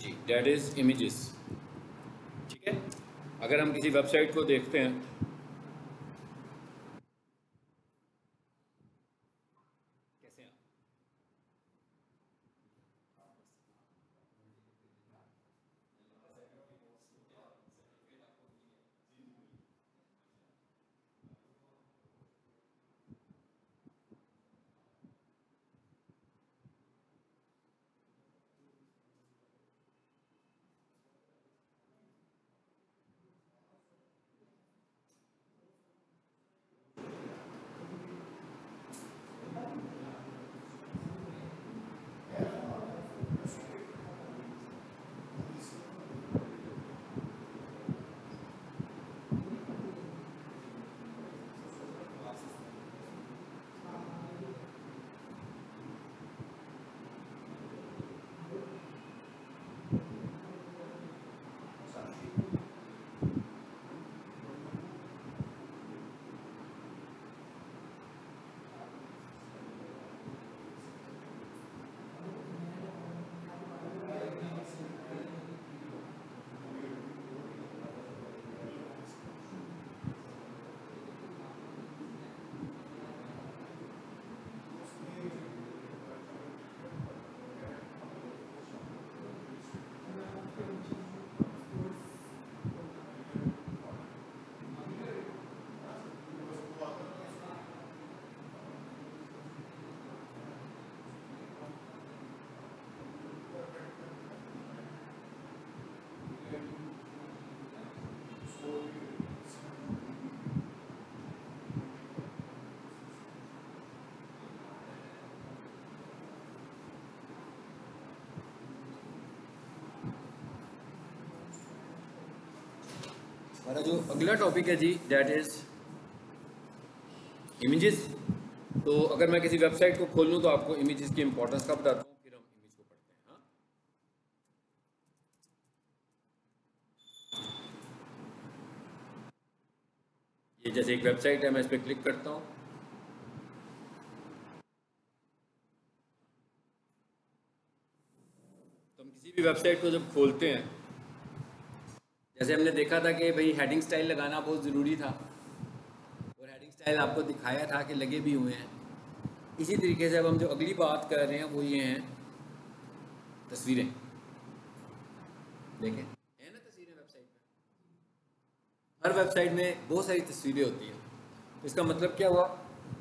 Ji, that is images. ठीक है, अगर हम किसी वेबसाइट को देखते हैं, कैसे हैं हमारा जो अगला टॉपिक है जी, दैट इज़ इमेजेस। तो अगर मैं किसी वेबसाइट को खोल लूँ तो आपको इमेजेस की इंपॉर्टेंस का बताता हूँ, फिर हम इमेज को पढ़ते हैं। हाँ, ये जैसे एक वेबसाइट है, मैं इस पर क्लिक करता हूँ। तो हम किसी भी वेबसाइट को जब खोलते हैं, जैसे हमने देखा था कि भाई हेडिंग स्टाइल लगाना बहुत ज़रूरी था, और हेडिंग स्टाइल आपको दिखाया था कि लगे भी हुए हैं। इसी तरीके से अब हम जो अगली बात कर रहे हैं वो ये हैं तस्वीरें। देखें, है ना तस्वीरें वेबसाइट में, हर वेबसाइट में बहुत सारी तस्वीरें होती हैं। तो इसका मतलब क्या हुआ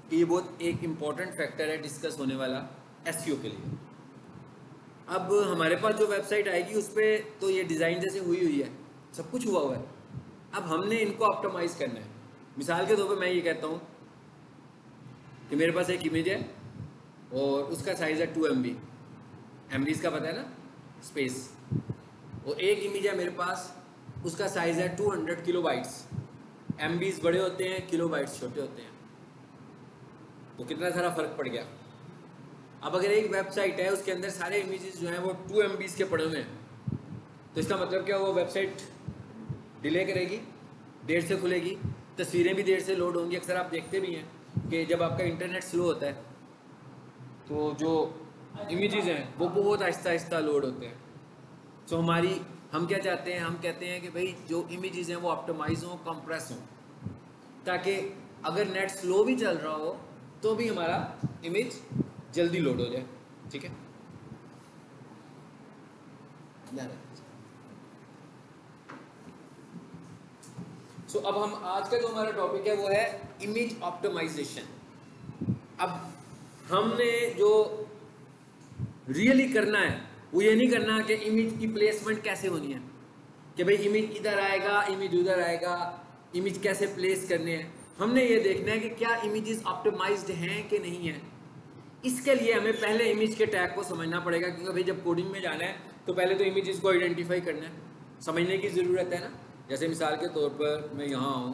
कि ये बहुत एक इम्पॉर्टेंट फैक्टर है डिस्कस होने वाला एसईओ के लिए। अब हमारे पास जो वेबसाइट आएगी उस पर तो ये डिज़ाइन जैसे हुई हुई है, सब कुछ हुआ हुआ है। अब हमने इनको ऑप्टिमाइज़ करना है। मिसाल के तौर पे मैं ये कहता हूँ कि मेरे पास एक इमेज है और उसका साइज़ है 2 MB। MBs का पता है ना, स्पेस। और एक इमेज है मेरे पास, उसका साइज़ है 200 KB। MBs बड़े होते हैं, किलोबाइट्स छोटे होते हैं। तो कितना सारा फ़र्क पड़ गया। अब अगर एक वेबसाइट है उसके अंदर सारे इमेजेस जो हैं वो 2 MBs के पड़े हुए हैं, तो इसका मतलब क्या, वो वेबसाइट डिले करेगी, देर से खुलेगी, तस्वीरें भी देर से लोड होंगी। अक्सर आप देखते भी हैं कि जब आपका इंटरनेट स्लो होता है तो जो इमेजेस हैं वो बहुत आहिस्ता आहिस्ता लोड होते हैं। तो हम क्या चाहते हैं, हम कहते हैं कि भाई जो इमेजेस हैं वो ऑप्टिमाइज हों, कंप्रेस हों, ताकि अगर नेट स्लो भी चल रहा हो तो भी हमारा इमेज जल्दी लोड हो जाए। ठीक है, सो अब हम आज का जो हमारा टॉपिक है वो है इमेज ऑप्टिमाइजेशन। अब हमने जो रियली करना है वो ये नहीं करना कि इमेज की प्लेसमेंट कैसे होनी है, कि भाई इमेज इधर आएगा, इमेज उधर आएगा, इमेज कैसे प्लेस करने हैं। हमने ये देखना है कि क्या इमेजेस ऑप्टिमाइज्ड हैं कि नहीं है। इसके लिए हमें पहले इमेज के टैग को समझना पड़ेगा, क्योंकि भाई जब कोडिंग में जाना है तो पहले तो इमेजेस को आइडेंटिफाई करना है, समझने की ज़रूरत है ना। जैसे मिसाल के तौर पर मैं यहाँ आऊँ,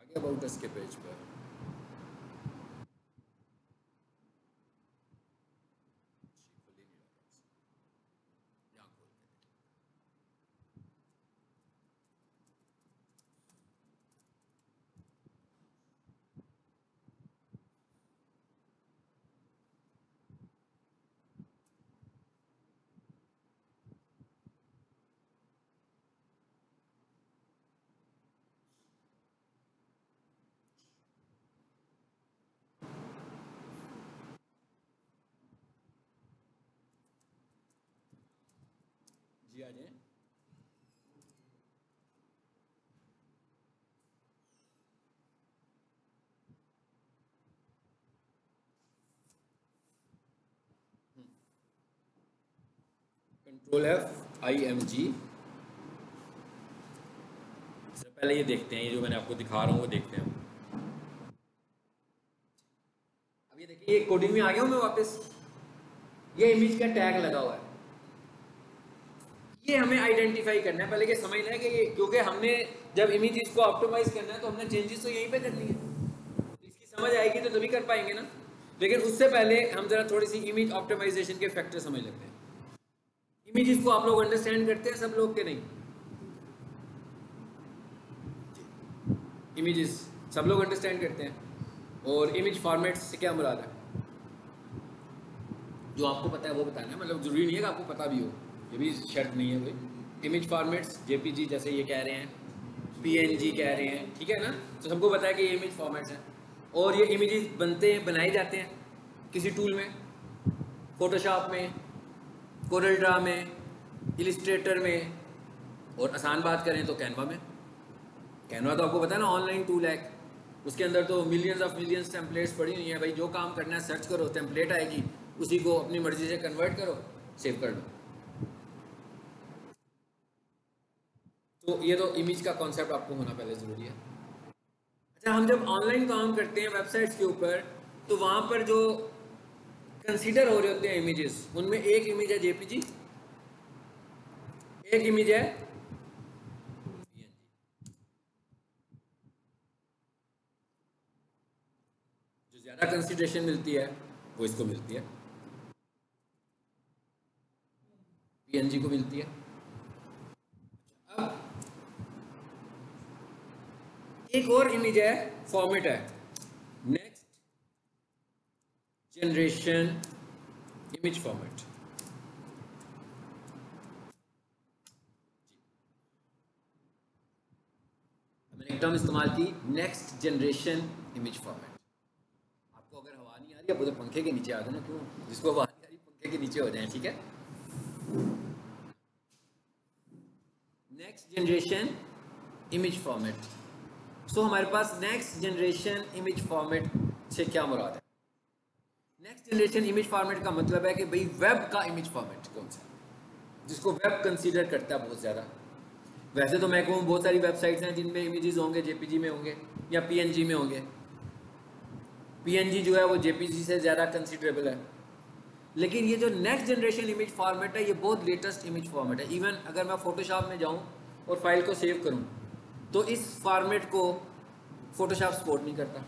आगे अबाउट अस के पेज पर, जी आ जाए। Ctrl+F, IMG। सबसे पहले ये देखते हैं, ये जो मैंने आपको दिखा रहा हूँ वो देखते हैं। अब ये देखिए, ये कोडिंग में आ गया हूँ मैं वापस। ये इमेज का टैग लगा हुआ है, ये हमें आइडेंटिफाई करना है। पहले ये समझ लें कि ये, क्योंकि हमने जब इमेज को ऑप्टिमाइज करना है तो हमने चेंजेस तो यहीं पे करनी है। इसकी समझ आएगी तो तभी कर पाएंगे ना। लेकिन उससे पहले हम जरा थोड़ी सी इमेज ऑप्टिमाइजेशन के फैक्टर समझ लेते हैं। इमेजेस को आप लोग अंडरस्टैंड करते हैं, सब लोग के नहीं? इमेजेस सब लोग अंडरस्टैंड करते हैं। और इमेज फॉर्मेट से क्या मुराद है? जो आपको पता है वो बताना है, मतलब जरूरी नहीं है कि आपको पता भी हो, ये भी शर्त नहीं है कोई। इमेज फॉर्मेट्स जेपीजी जैसे ये कह रहे हैं, पीएनजी कह रहे हैं, ठीक है ना। तो सबको पता है कि ये इमेज फॉर्मेट्स हैं। और ये इमेजेस बनते हैं, बनाए जाते हैं किसी टूल में, फोटोशॉप में, कोरल ड्रा में, इलिस्ट्रेटर में, और आसान बात करें तो कैनवा में। कैनवा तो आपको पता है ना, ऑनलाइन टूल है। उसके अंदर तो मिलियंस ऑफ मिलियंस टेम्पलेट्स पड़ी हुई हैं भाई। जो काम करना है सर्च करो, टेम्पलेट आएगी, उसी को अपनी मर्जी से कन्वर्ट करो, सेव कर लो। तो ये तो इमेज का कॉन्सेप्ट आपको होना पहले ज़रूरी है। अच्छा, हम जब ऑनलाइन काम करते हैं वेबसाइट्स के ऊपर, तो वहाँ पर जो कंसीडर हो रहे होते हैं इमेजेस, उनमें एक इमेज है जेपीजी, एक इमेज है PNG। जो ज़्यादा कंसीडरेशन मिलती है वो इसको मिलती है, पीएनजी को मिलती है। अब एक और इमेज है, फॉर्मेट है, नेक्स्ट जनरेशन इमेज फॉर्मेट। मैंने एक टर्म इस्तेमाल की, नेक्स्ट जनरेशन इमेज फॉर्मेट। आपको अगर हवा नहीं आ रही है तो पंखे के नीचे आ जाना, क्यों? जिसको हवा नहीं आ रही पंखे के नीचे हो जाए, ठीक है। Next generation image format. So हमारे पास नेक्स्ट जनरेशन इमेज फॉर्मेट से क्या मुराद है? नेक्स्ट जनरेशन इमेज फॉर्मेट का मतलब है कि भाई वेब का इमेज फॉर्मेट कौन सा है, जिसको वेब कंसीडर करता है बहुत ज़्यादा। वैसे तो मैं कहूँ बहुत सारी वेबसाइट्स हैं जिनमें इमेजेस होंगे जेपीजी में होंगे या पीएनजी में होंगे। पीएनजी जो है वो जेपीजी से ज़्यादा कंसीडरेबल है। लेकिन ये जो नेक्स्ट जनरेशन इमेज फॉर्मेट है, ये बहुत लेटेस्ट इमेज फॉर्मेट है। इवन अगर मैं फोटोशॉप में जाऊँ और फाइल को सेव करूँ तो इस फॉर्मेट को फोटोशॉप सपोर्ट नहीं करता,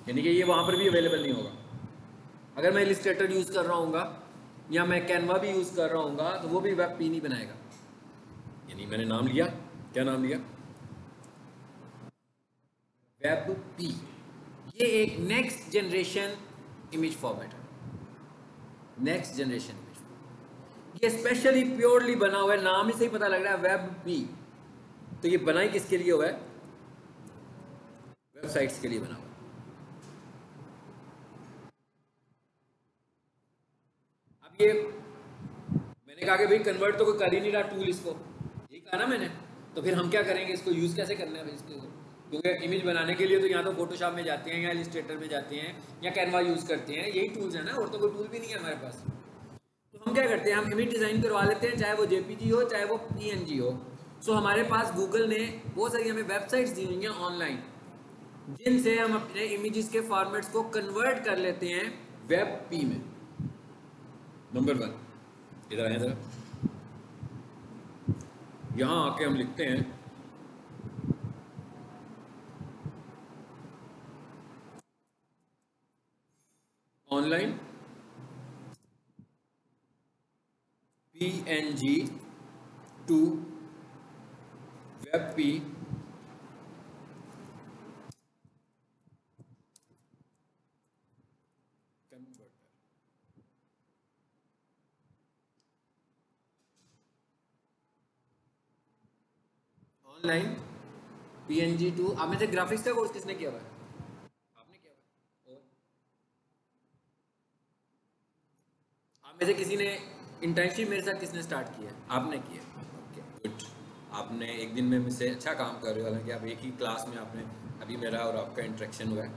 यानी कि ये वहाँ पर भी अवेलेबल नहीं होगा। अगर मैं इलिस्ट्रेटर यूज़ कर रहा हूँगा या मैं कैनवा भी यूज़ कर रहा हूँगा तो वो भी वेब पी नहीं बनाएगा। यानी मैंने नाम लिया, क्या नाम लिया? Web P. ये एक नेक्स्ट जनरेशन इमेज फॉर्मेट है, नेक्स्ट जनरेशन इमेज। ये स्पेशली प्योरली बना हुआ है, नाम ही से ही पता लग रहा है वेब पी। तो ये बनाई किसके लिए हुआ है? वेबसाइट्स के लिए बना हुआ है। अब ये मैंने कहा कि भाई कन्वर्ट तो कोई कर ही नहीं रहा टूल इसको, यही कहा ना मैंने। तो फिर हम क्या करेंगे, इसको यूज़ कैसे करना है भाई इसको? क्योंकि इमेज बनाने के लिए तो या तो फोटोशॉप में जाते हैं या इलिस्ट्रेटर में जाते हैं या कैनवा यूज़ करते हैं, यही टूल्स है ना, और तो कोई टूल भी नहीं है हमारे पास। तो हम क्या करते हैं, हम इमेज डिज़ाइन करवा लेते हैं, चाहे वो जेपीजी हो चाहे वो पीएनजी हो। सो हमारे पास गूगल ने बहुत सारी हमें वेबसाइट्स दी हुई हैं ऑनलाइन, जिनसे हम अपने इमेजेस के फॉर्मेट्स को कन्वर्ट कर लेते हैं वेब पी में। नंबर 1, इधर आए जरा, यहाँ आके हम लिखते हैं online PNG to WebP converter. Online PNG to, आप में से ग्राफिक्स का कोर्स किसने किया हुआ है? आपने किया हुआ है। और आप में से किसी ने इंटर्नशिप मेरे साथ किसने स्टार्ट किया? आपने किया। Okay good. आपने एक दिन में मुझसे अच्छा काम कर रहे हो, हालांकि आप एक ही क्लास में आपने अभी मेरा और आपका इंटरेक्शन हुआ है।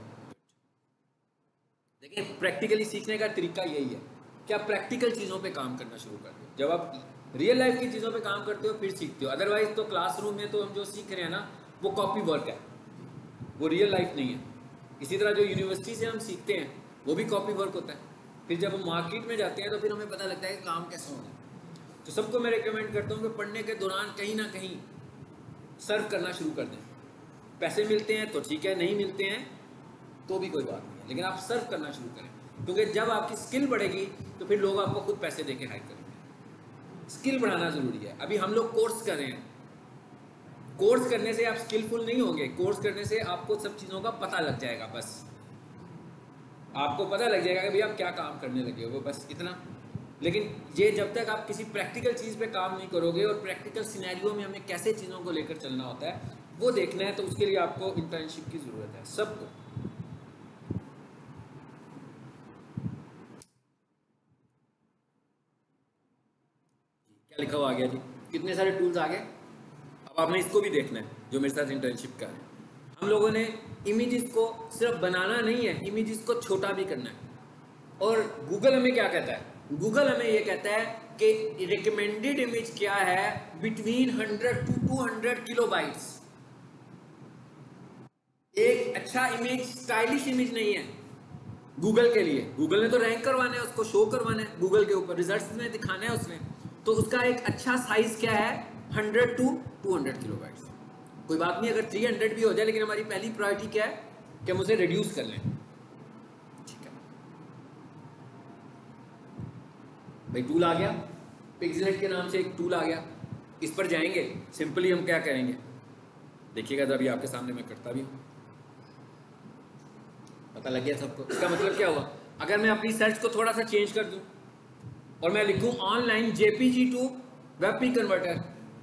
देखिए प्रैक्टिकली सीखने का तरीका यही है कि आप प्रैक्टिकल चीज़ों पे काम करना शुरू कर दो। जब आप रियल लाइफ की चीज़ों पे काम करते हो फिर सीखते हो। अदरवाइज तो क्लासरूम में तो हम जो सीख रहे हैं ना वो कॉपी वर्क है, वो रियल लाइफ नहीं है। इसी तरह जो यूनिवर्सिटी से हम सीखते हैं वो भी कॉपी वर्क होता है। फिर जब हम मार्केट में जाते हैं तो फिर हमें पता लगता है कि काम कैसे होना है। तो सबको मैं रिकमेंड करता हूँ कि पढ़ने के दौरान कहीं ना कहीं सर्व करना शुरू कर दें। पैसे मिलते हैं तो ठीक है, नहीं मिलते हैं तो भी कोई बात नहीं है, लेकिन आप सर्व करना शुरू करें, क्योंकि जब आपकी स्किल बढ़ेगी तो फिर लोग आपको खुद पैसे देके हायर करेंगे। स्किल बढ़ाना ज़रूरी है। अभी हम लोग कोर्स कर रहे हैं, कोर्स करने से आप स्किलफुल नहीं होंगे, कोर्स करने से आपको सब चीज़ों का पता लग जाएगा। बस आपको पता लग जाएगा कि भाई आप क्या काम करने लगे हो, बस इतना। लेकिन ये जब तक आप किसी प्रैक्टिकल चीज़ पे काम नहीं करोगे और प्रैक्टिकल सिनेरियो में हमें कैसे चीज़ों को लेकर चलना होता है वो देखना है, तो उसके लिए आपको इंटर्नशिप की ज़रूरत है सबको। क्या लिखा हुआ आ गया जी? कितने सारे टूल्स आ गए। अब आपने इसको भी देखना है जो मेरे साथ इंटर्नशिप का है। हम लोगों ने इमेजेस को सिर्फ बनाना नहीं है, इमेजेस को छोटा भी करना है। और गूगल हमें क्या कहता है? गूगल हमें ये कहता है कि रिकमेंडेड इमेज क्या है, बिटवीन 100 to 200 किलोबाइट्स। एक अच्छा इमेज स्टाइलिश इमेज नहीं है गूगल के लिए। गूगल ने तो रैंक करवाना है, उसको शो करवाना है गूगल के ऊपर, रिजल्ट्स में दिखाना है उसने। तो उसका एक अच्छा साइज क्या है? 100 to 200 किलोबाइट्स। कोई बात नहीं अगर 300 भी हो जाए, लेकिन हमारी पहली प्रायोरिटी क्या है कि हम उसे रिड्यूस कर लें। ठीक है भाई, टूल आ गया, पिक्सेलेट के नाम से एक टूल आ गया। इस पर जाएंगे, सिंपली हम क्या करेंगे देखिएगा, तो अभी आपके सामने मैं करता भी हूँ। पता लग गया सबको? इसका मतलब क्या हुआ? अगर मैं अपनी सर्च को थोड़ा सा चेंज कर दूं और मैं लिखूं online JPG to WebP converter,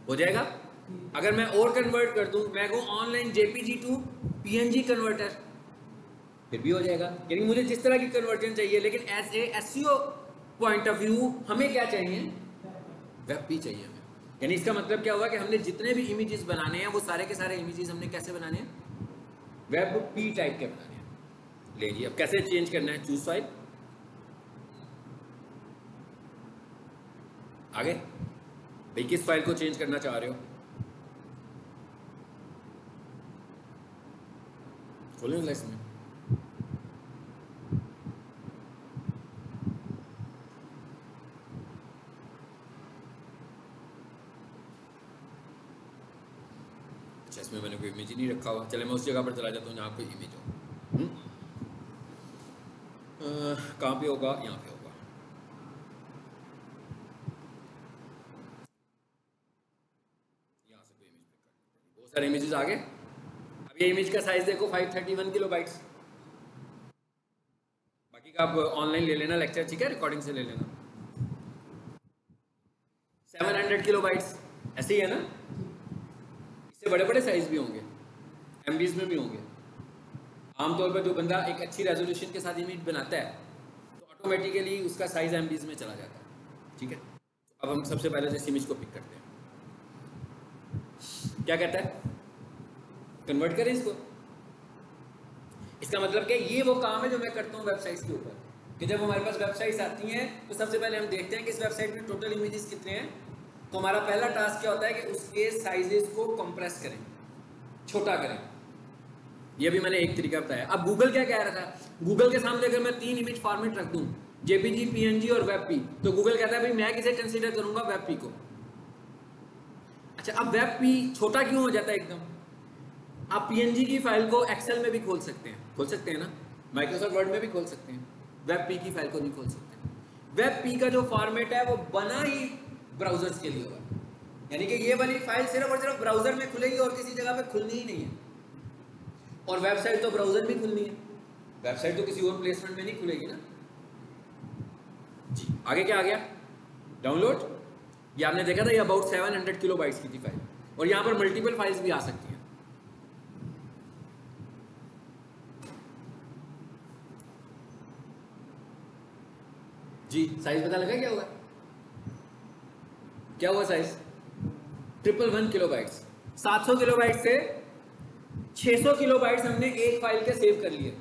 हो जाएगा। अगर मैं और कन्वर्ट कर दूं, मैं कहूं online JPG to PNG converter, फिर भी हो जाएगा। यानी मुझे जिस तरह की कन्वर्जन चाहिए, लेकिन as a SEO point of view हमें क्या चाहिए? वेबपी चाहिए हमें। यानी इसका मतलब क्या हुआ कि हमने जितने भी इमेजेस बनाने हैं वो सारे के सारे इमेजेस हमने कैसे बनाने हैं? वेब पी टाइप के बनाने हैं। ले जी, अब कैसे चेंज करना है? चूज फाइल, आगे भाई किस फाइल को चेंज करना चाह रहे हो? खोलें फ्लैश में। अच्छा, इसमें मैंने कोई इमेज ही नहीं रखा हुआ। चले मैं उस जगह पर चला जाता हूँ जहाँ कोई इमेज हो। कहाँ पे होगा? यहाँ पे होगा। यहाँ से कोई इमेज पिक कर, बहुत सारे इमेजेस आ गए। अब ये इमेज का साइज देखो 531 किलोबाइट्स। बाकी का आप ऑनलाइन ले लेना लेक्चर, ठीक है, रिकॉर्डिंग से ले लेना। 700 किलोबाइट्स, ऐसे ही है ना? इससे बड़े बड़े साइज भी होंगे, एमबीज में भी होंगे। आमतौर पर जो बंदा एक अच्छी रेजोल्यूशन के साथ इमेज बनाता है तो ऑटोमेटिकली उसका साइज एमबीज में चला जाता है। ठीक है, अब हम सबसे पहले इस इमेज को पिक करते हैं। क्या कहता है? कन्वर्ट करें इसको। इसका मतलब क्या? ये वो काम है जो मैं करता हूँ वेबसाइट्स के ऊपर, कि जब हमारे पास वेबसाइट्स आती हैं तो सबसे पहले हम देखते हैं कि इस वेबसाइट में टोटल इमेजेस कितने हैं। तो हमारा पहला टास्क क्या होता है कि उसके साइजेस को कंप्रेस करें, छोटा करें। ये भी मैंने एक तरीका बताया। अब गूगल क्या कह रहा था? गूगल के सामने अगर मैं 3 इमेज फॉर्मेट रख दूं, जेपीजी, पीएनजी और वेबपी, तो गूगल कहता है भाई मैं किसे कंसीडर करूंगा? वेबपी को। अच्छा, अब वेबपी छोटा क्यों हो जाता है एकदम? आप पीएनजी की फाइल को एक्सेल में भी खोल सकते हैं, खोल सकते हैं ना, माइक्रोसॉफ्ट वर्ड में भी खोल सकते हैं। वेबपी की फाइल को नहीं खोल सकते। वेबपी का जो फॉर्मेट है वो बना ही ब्राउजर्स के लिए होगा, यानी कि ये वाली फाइल सिर्फ और सिर्फ ब्राउजर में खुलेगी और किसी जगह पे खुलनी ही नहीं है। और वेबसाइट तो ब्राउजर में खुलनी है, वेबसाइट तो किसी और प्लेसमेंट में नहीं खुलेगी ना जी। आगे क्या आ गया? डाउनलोड। ये आपने देखा था, ये अबाउट 700 किलोबाइट्स की थी फाइल, और यहाँ पर मल्टीपल फाइल्स भी आ सकती हैं जी। साइज पता लगा क्या होगा? क्या हुआ साइज? 111 किलोबाइट्स। 700 किलोबाइट से 600 किलोबाइट्स हमने एक फाइल के सेव कर लिए।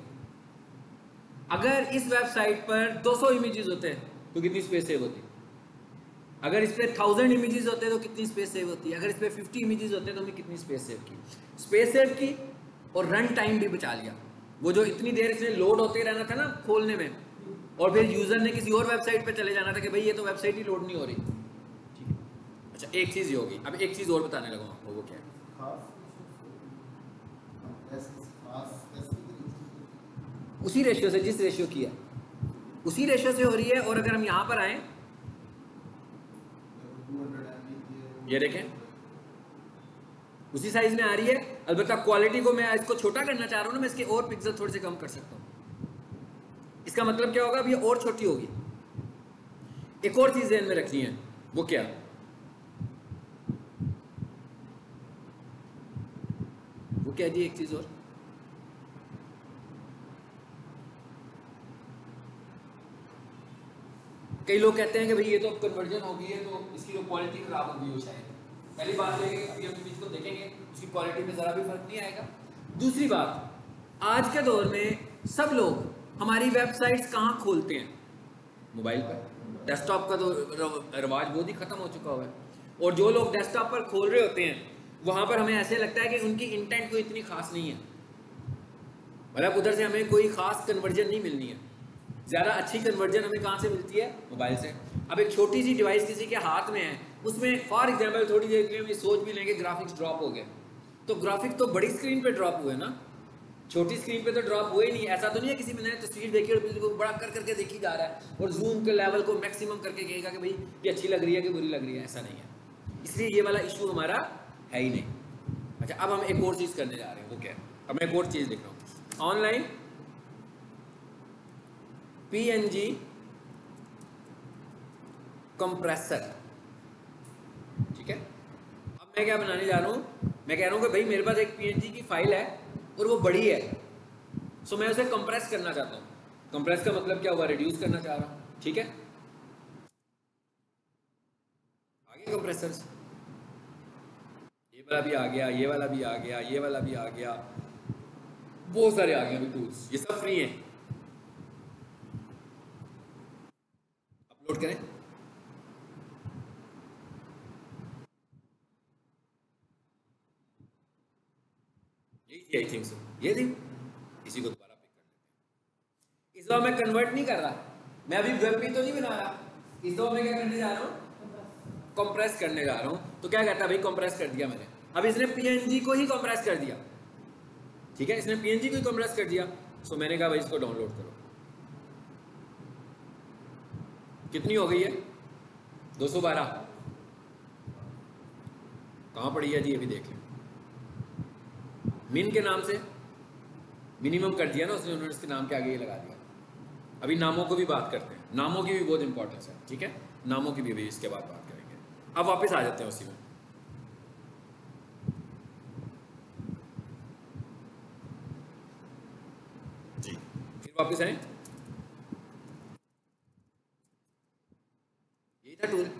अगर इस वेबसाइट पर 200 इमेजेस होते हैं तो कितनी स्पेस सेव होती? अगर इस पे 1000 इमेजेस होते तो कितनी स्पेस सेव होती? अगर इस पे 50 इमेजेस होते तो हमने कितनी स्पेस सेव की? स्पेस सेव की और रन टाइम भी बचा लिया। वो जो इतनी देर इसने लोड होते रहना था ना खोलने में, और फिर यूजर ने किसी और वेबसाइट पे चले जाना था कि भाई ये तो वेबसाइट ही लोड नहीं हो रही। ठीक है, अच्छा एक चीज ये होगी। अब एक चीज और बताने लगा आपको, वो क्या है? उसी रेशियो से, जिस रेशियो की है उसी रेशियो से हो रही है। और अगर हम यहां पर आए, ये देखें उसी साइज में आ रही है। अलबत्ता क्वालिटी को मैं इसको छोटा करना चाह रहा हूं ना, मैं इसके और पिक्सल थोड़े से कम कर सकता हूं। इसका मतलब क्या होगा? अब ये और छोटी होगी। एक और चीज ध्यान में रखनी है, वो क्या? वो क्या जी? एक चीज और, कई लोग कहते हैं कि भाई ये तो कन्वर्जन हो गई है तो इसकी जो क्वालिटी खराब हो गई हो शायद। पहली बात है कि अभी हम चीज को देखेंगे उसकी क्वालिटी में जरा भी फर्क नहीं आएगा। दूसरी बात, आज के दौर में सब लोग हमारी वेबसाइट्स कहाँ खोलते हैं? मोबाइल पर। डेस्कटॉप का तो रिवाज बहुत ही खत्म हो चुका हुआ है। और जो लोग डेस्कटॉप पर खोल रहे होते हैं वहां पर हमें ऐसे लगता है कि उनकी इंटेंट कोई इतनी खास नहीं है, मतलब उधर से हमें कोई खास कन्वर्जन नहीं मिलनी है। ज़्यादा अच्छी कन्वर्जन हमें कहाँ से मिलती है? मोबाइल से। अब एक छोटी सी डिवाइस किसी के हाथ में है, उसमें फॉर एग्जांपल थोड़ी देर के लिए हम ये सोच भी लेंगे ग्राफिक्स ड्रॉप हो गए, तो ग्राफिक्स तो बड़ी स्क्रीन पे ड्रॉप हुए ना, छोटी स्क्रीन पे तो ड्रॉप हुए ही नहीं। ऐसा तो नहीं है किसी ने तस्वीर देखी और बिल्कुल बड़ा कर करके देखी जा रहा है और जूम के लेवल को मैक्सिमम करके कहेगा कि भाई ये अच्छी लग रही है कि बुरी लग रही है, ऐसा नहीं है। इसलिए ये वाला इशू हमारा है ही नहीं। अच्छा, अब हम एक और चीज़ करने जा रहे हैं, वो क्या है? अब मैं एक और चीज़ लिख रहा हूँ, ऑनलाइन PNG कंप्रेसर। ठीक है, अब मैं क्या बनाने जा रहा हूं? मैं कह रहा हूं कि भाई मेरे पास एक PNG की फाइल है और वो बड़ी है, सो मैं उसे कंप्रेस करना चाहता हूं। कंप्रेस का मतलब क्या हुआ? रिड्यूस करना चाह रहा हूं। ठीक है, आगे कंप्रेसर, ये वाला भी आ गया, ये वाला भी आ गया, ये वाला भी आ गया, बहुत सारे आ गए अभी टूल्स, ये सब फ्री हैं। अपलोड करें, यही आई थिंक सो, ये थी। इसी को दोबारा पिक कर लेते हैं। इस बार मैं कन्वर्ट नहीं कर रहा, मैं अभी वेब पेज तो नहीं बना रहा। इस बार मैं क्या करने जा रहा हूँ? कंप्रेस करने जा रहा हूँ। तो क्या कहता है भाई? कंप्रेस कर दिया मैंने। अब इसने PNG को ही कंप्रेस कर दिया। ठीक है, इसने PNG को ही कंप्रेस कर दिया। सो मैंने कहा भाई इसको डाउनलोड करो। कितनी हो गई है? 212। कहाँ पड़ी है जी? अभी देख लें। मिन के नाम से मिनिमम कर दिया ना उसने, उन्होंने इसके नाम के आगे ये लगा दिया। अभी नामों को भी बात करते हैं, नामों की भी बहुत इंपॉर्टेंस है। ठीक है, नामों की भी इसके बाद बात करेंगे। अब वापस आ जाते हैं उसी में। जी, फिर वापस आए, यही था टूल।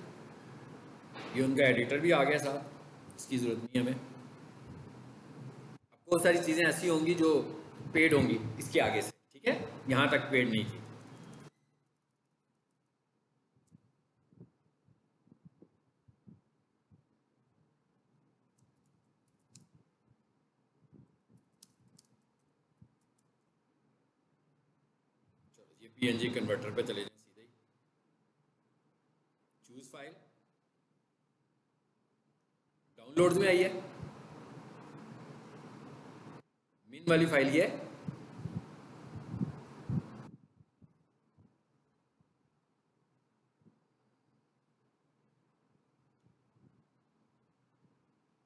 ये उनका एडिटर भी आ गया साथ, इसकी जरूरत नहीं हमें। बहुत सारी चीज़ें ऐसी होंगी जो पेड होंगी इसके आगे से। ठीक है, यहाँ तक पेड नहीं थी। चलो ये PNG कन्वर्टर पे चले जाए सीधे ही। चूज फाइल, डाउनलोड्स में आई है मिन वाली फाइल। ये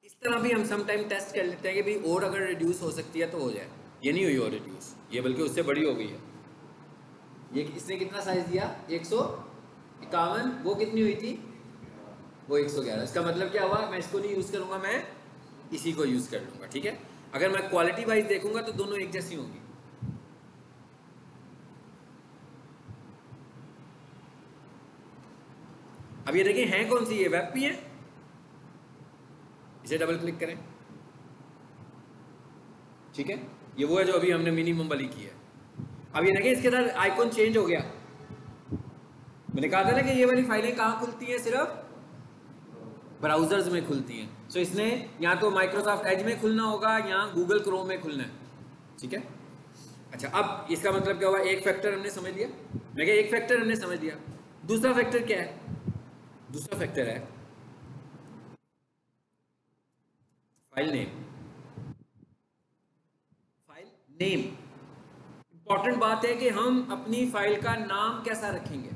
इस तरह भी हम सम टाइम टेस्ट कर लेते हैं कि भाई और अगर रिड्यूस हो सकती है तो हो जाए। ये नहीं हुई और रिड्यूस, ये बल्कि उससे बड़ी हो गई है। ये इसने कितना साइज दिया? 151। वो कितनी हुई थी? वो 111। इसका मतलब क्या हुआ? मैं इसको नहीं यूज़ करूँगा, मैं इसी को यूज़ कर लूँगा। ठीक है, अगर मैं क्वालिटी वाइज देखूंगा तो दोनों एक जैसी होंगी। अब ये देखिए है कौन सी, ये वेब पी है, इसे डबल क्लिक करें, ठीक है, ये वो है जो अभी हमने मिनिमम वाली की है। अब ये देखिए इसके साथ आइकॉन चेंज हो गया। मैंने कहा था ना कि ये वाली फाइलें कहाँ खुलती हैं, सिर्फ ब्राउजर्स में खुलती हैं। सो इसने या तो माइक्रोसॉफ्ट एज में खुलना होगा या गूगल क्रोम में खुलना है, ठीक है। अच्छा, अब इसका मतलब क्या हुआ, एक फैक्टर हमने समझ लिया, मैं क्या एक फैक्टर हमने समझ लिया। दूसरा फैक्टर क्या है, दूसरा फैक्टर है file name. File name important बात है कि हम अपनी फाइल का नाम कैसा रखेंगे।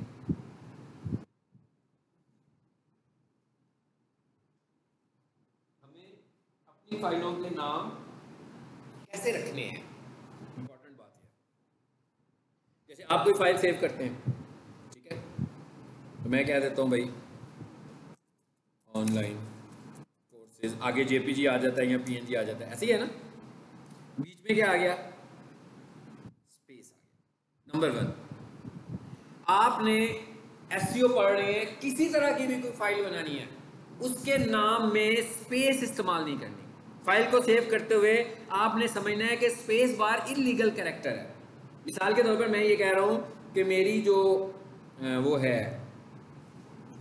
हमें अपनी फाइलों के नाम कैसे रखने हैं, इंपॉर्टेंट बात है। जैसे आप कोई फाइल सेव करते हैं, ठीक है, तो मैं कह देता हूं भाई ऑनलाइन कोर्सेज, आगे जेपीजी आ जाता है या पीएनजी आ जाता है, ऐसे ही है ना। बीच में क्या आ गया, स्पेस आ गया। नंबर 1, आपने एसईओ पढ़ रहे हैं, किसी तरह की भी कोई फाइल बनानी है, उसके नाम में स्पेस इस्तेमाल नहीं करनी। फाइल को सेव करते हुए आपने समझना है कि स्पेस बार इलीगल कैरेक्टर है। मिसाल के तौर पर मैं ये कह रहा हूं कि मेरी जो वो है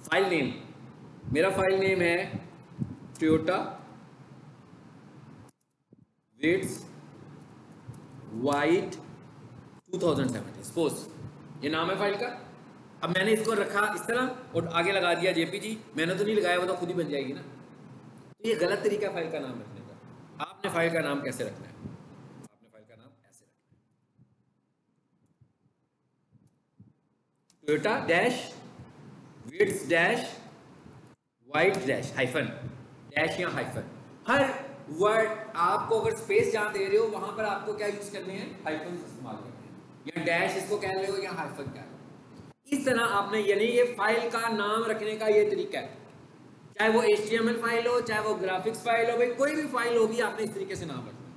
फाइल नेम, मेरा फाइल नेम है टोयोटा विट्स वाइट 2017, सपोज ये नाम है फाइल का। अब मैंने इसको रखा इस तरह और आगे लगा दिया जेपीजी, मैंने तो नहीं लगाया, वो तो खुद ही बन जाएगी ना। तो ये गलत तरीका है फाइल का नाम रखने का। आपने फाइल का नाम कैसे रखना है, आपने फाइल का नाम ऐसे रखना है, टोयोटा डैश विड्स dash white dash hyphen, dash या हाइफन। हर वर्ड आपको अगर स्पेस जहां दे रहे हो वहां पर आपको क्या यूज करने हैं, हाइफन इस्तेमाल करने हैं, या डैश इसको कह रहे हो या हाइफन कह रहे हो। इस तरह आपने, यानी ये फाइल का नाम रखने का ये तरीका है। चाहे वो HTML फाइल हो, चाहे वो ग्राफिक्स फाइल हो, भाई कोई भी फाइल होगी, आपने इस तरीके से नाम रखना।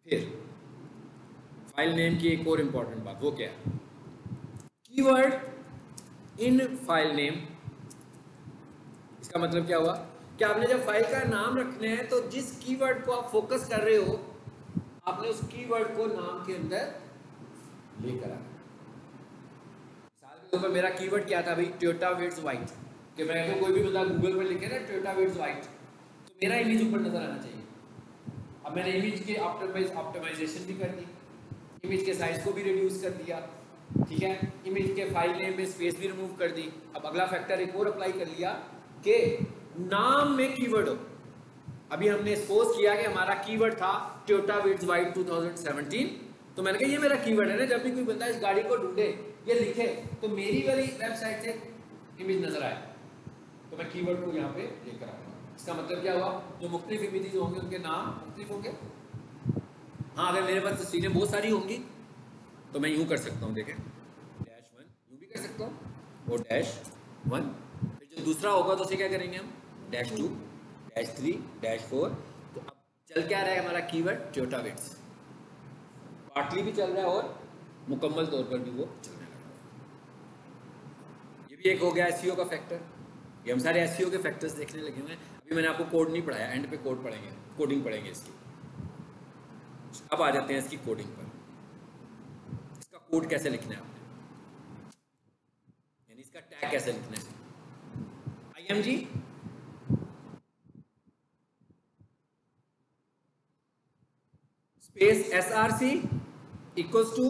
फिर फाइल नेम की एक और इंपॉर्टेंट बात, वो क्या है, कीवर्ड इन फाइल नेम। इसका मतलब क्या हुआ कि आपने जब फाइल का नाम रखना है तो जिस कीवर्ड को आप फोकस कर रहे हो, आपने उस कीवर्ड को नाम के अंदर लेकर आना। मिसाल के तौर पर मेरा कीवर्ड क्या था भाई, टोयोटा विड्स वाइट, कि मैं तो कोई भी बंदा गूगल पर लिखे ना टोयोटा विड्स वाइट, तो मेरा इमेज ऊपर नजर आना चाहिए। अब मैंने इमेज के ऑप्टिमाइजेशन भी कर दी, इमेज के साइज को भी रिड्यूस कर दिया, ठीक है, इमेज के फाइल नेम में स्पेस भी रिमूव कर दी। अब अगला फैक्टर एक और अप्लाई कर लिया कि नाम में कीवर्ड हो। अभी हमने सपोज किया कि हमारा कीवर्ड था टोयोटा विड्स वाइट 2017, तो मैंने कहा ये मेरा कीवर्ड है ना, जब भी कोई बंदा इस गाड़ी को ढूंढे, ये लिखे, तो मेरी वाली वेबसाइट से इमेज नजर आए, तो मैं कीवर्ड को यहाँ पे लेकर आऊंगा। इसका मतलब क्या हुआ, जो मुख्तलिफ इमेजेस होंगे उनके नाम मुख्तलिफ होंगे। हाँ, अगर मेरे पास तस्वीरें बहुत सारी होंगी तो मैं यूं कर सकता हूँ, देखें -1 यूं भी कर सकता हूँ और -1। फिर जो दूसरा होगा तो उसे क्या करेंगे हम, -2 -3 -4। तो अब चल क्या रहा है हमारा कीवर्ड, टोयोटा विड्स, पार्टली भी चल रहा है और मुकम्मल तौर पर भी वो चलने लगा। ये भी एक हो गया एसईओ का फैक्टर। ये हम सारे एसईओ के फैक्टर्स देखने लगे हुए हैं। अभी मैंने आपको कोड नहीं पढ़ाया, एंड पे कोड पढ़ेंगे, कोडिंग पढ़ेंगे इसकी। अब आ जाते हैं इसकी कोडिंग पर। इसका कोड कैसे लिखना है आपने, यानी इसका टैग कैसे लिखना है। IMG space SRC equals to,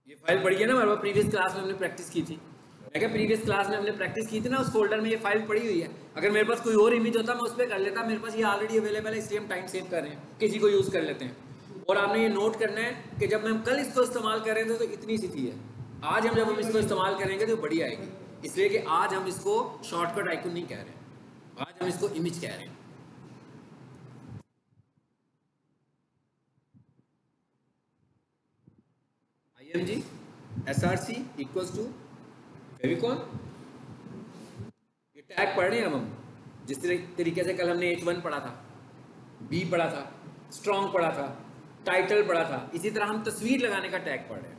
ये फाइल पढ़ी है ना हमारे प्रीवियस क्लास में हमने प्रैक्टिस की थी। मैं क्या प्रीवियस क्लास में हमने प्रैक्टिस की थी ना, उस फोल्डर में ये फाइल पड़ी हुई है। अगर मेरे पास कोई और इमेज होता मैं उस पर कर लेता, मेरे पास ये ऑलरेडी अवेलेबल है, इसलिए हम टाइम सेव कर रहे हैं, किसी को यूज़ कर लेते हैं। और आपने ये नोट करना है कि जब हम कल इसको इस्तेमाल कर रहे थे तो इतनी सी थी है, आज हम जब हम इसको इस्तेमाल करेंगे तो बड़ी आएगी, इसलिए कि आज हम इसको शॉर्टकट आइकन नहीं कह रहे हैं, आज हम इसको इमेज कह रहे हैं। IMG SRC equals to favicon. ये टैग पढ़ रहे हैं हम जिस तरीके से कल हमने H1 पढ़ा था, B पढ़ा था, स्ट्रॉन्ग पढ़ा था, टाइटल पढ़ा था, इसी तरह हम तस्वीर लगाने का टैग पढ़ रहे हैं।